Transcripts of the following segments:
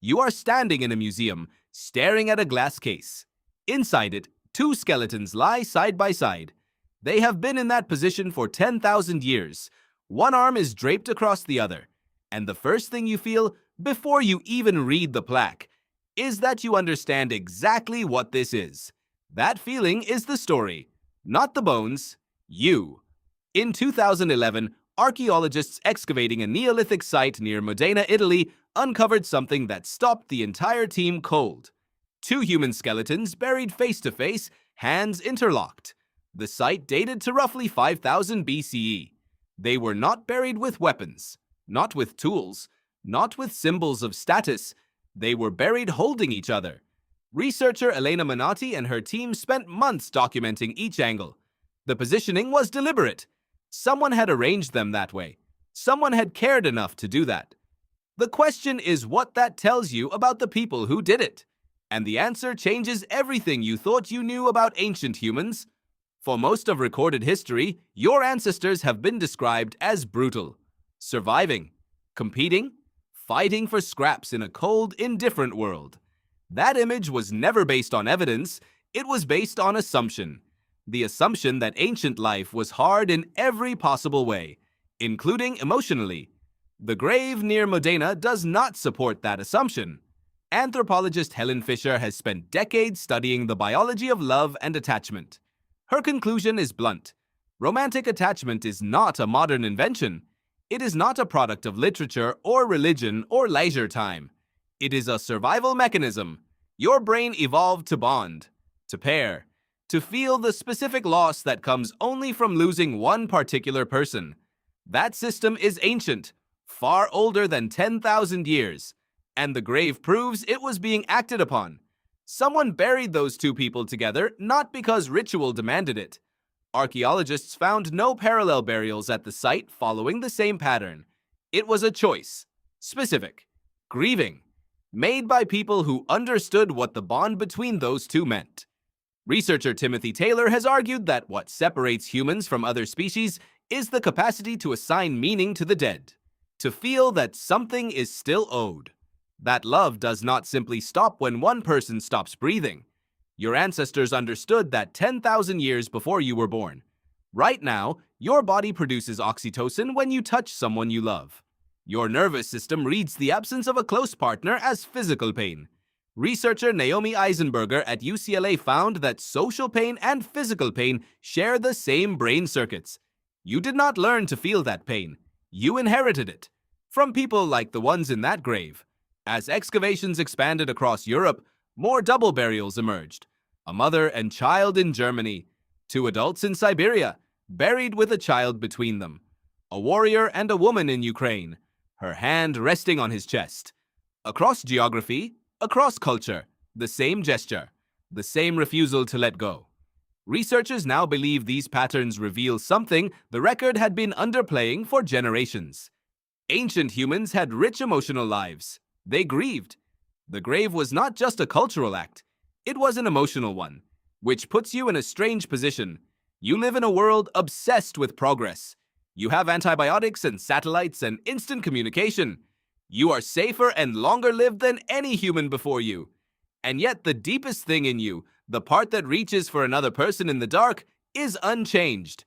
You are standing in a museum, staring at a glass case. Inside it, two skeletons lie side by side. They have been in that position for 10,000 years. One arm is draped across the other. And the first thing you feel, before you even read the plaque, is that you understand exactly what this is. That feeling is the story, not the bones, you. In 2011, archaeologists excavating a Neolithic site near Modena, Italy, uncovered something that stopped the entire team cold. Two human skeletons buried face to face, hands interlocked. The site dated to roughly 5000 BCE. They were not buried with weapons, not with tools, not with symbols of status. They were buried holding each other. Researcher Elena Menotti and her team spent months documenting each angle. The positioning was deliberate. Someone had arranged them that way. Someone had cared enough to do that. The question is what that tells you about the people who did it. And the answer changes everything you thought you knew about ancient humans. For most of recorded history, your ancestors have been described as brutal, surviving, competing, fighting for scraps in a cold, indifferent world. That image was never based on evidence, it was based on assumption. The assumption that ancient life was hard in every possible way, including emotionally. The grave near Modena does not support that assumption. Anthropologist Helen Fisher has spent decades studying the biology of love and attachment. Her conclusion is blunt. Romantic attachment is not a modern invention. It is not a product of literature or religion or leisure time. It is a survival mechanism. Your brain evolved to bond, to pair, to feel the specific loss that comes only from losing one particular person. That system is ancient, far older than 10,000 years, and the grave proves it was being acted upon. Someone buried those two people together not because ritual demanded it. Archaeologists found no parallel burials at the site following the same pattern. It was a choice, specific, grieving, made by people who understood what the bond between those two meant. Researcher Timothy Taylor has argued that what separates humans from other species is the capacity to assign meaning to the dead, to feel that something is still owed. That love does not simply stop when one person stops breathing. Your ancestors understood that 10,000 years before you were born. Right now, your body produces oxytocin when you touch someone you love. Your nervous system reads the absence of a close partner as physical pain. Researcher Naomi Eisenberger at UCLA found that social pain and physical pain share the same brain circuits. You did not learn to feel that pain. You inherited it. From people like the ones in that grave. As excavations expanded across Europe, more double burials emerged. A mother and child in Germany. Two adults in Siberia, buried with a child between them. A warrior and a woman in Ukraine, her hand resting on his chest. Across geography, across culture, the same gesture, the same refusal to let go. Researchers now believe these patterns reveal something the record had been underplaying for generations. Ancient humans had rich emotional lives. They grieved. The grave was not just a cultural act, it was an emotional one, which puts you in a strange position. You live in a world obsessed with progress. You have antibiotics and satellites and instant communication. You are safer and longer lived than any human before you. And yet the deepest thing in you, the part that reaches for another person in the dark, is unchanged.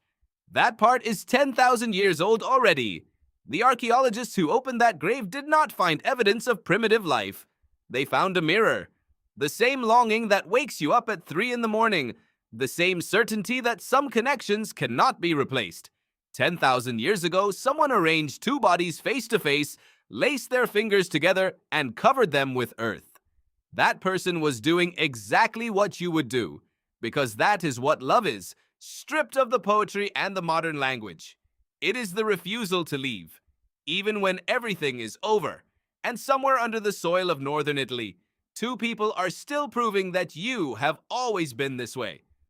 That part is 10,000 years old already. The archaeologists who opened that grave did not find evidence of primitive life. They found a mirror. The same longing that wakes you up at 3 in the morning. The same certainty that some connections cannot be replaced. 10,000 years ago, someone arranged two bodies face to face, laced their fingers together, and covered them with earth. That person was doing exactly what you would do, because that is what love is, stripped of the poetry and the modern language. It is the refusal to leave, even when everything is over. And somewhere under the soil of northern Italy, two people are still proving that you have always been this way.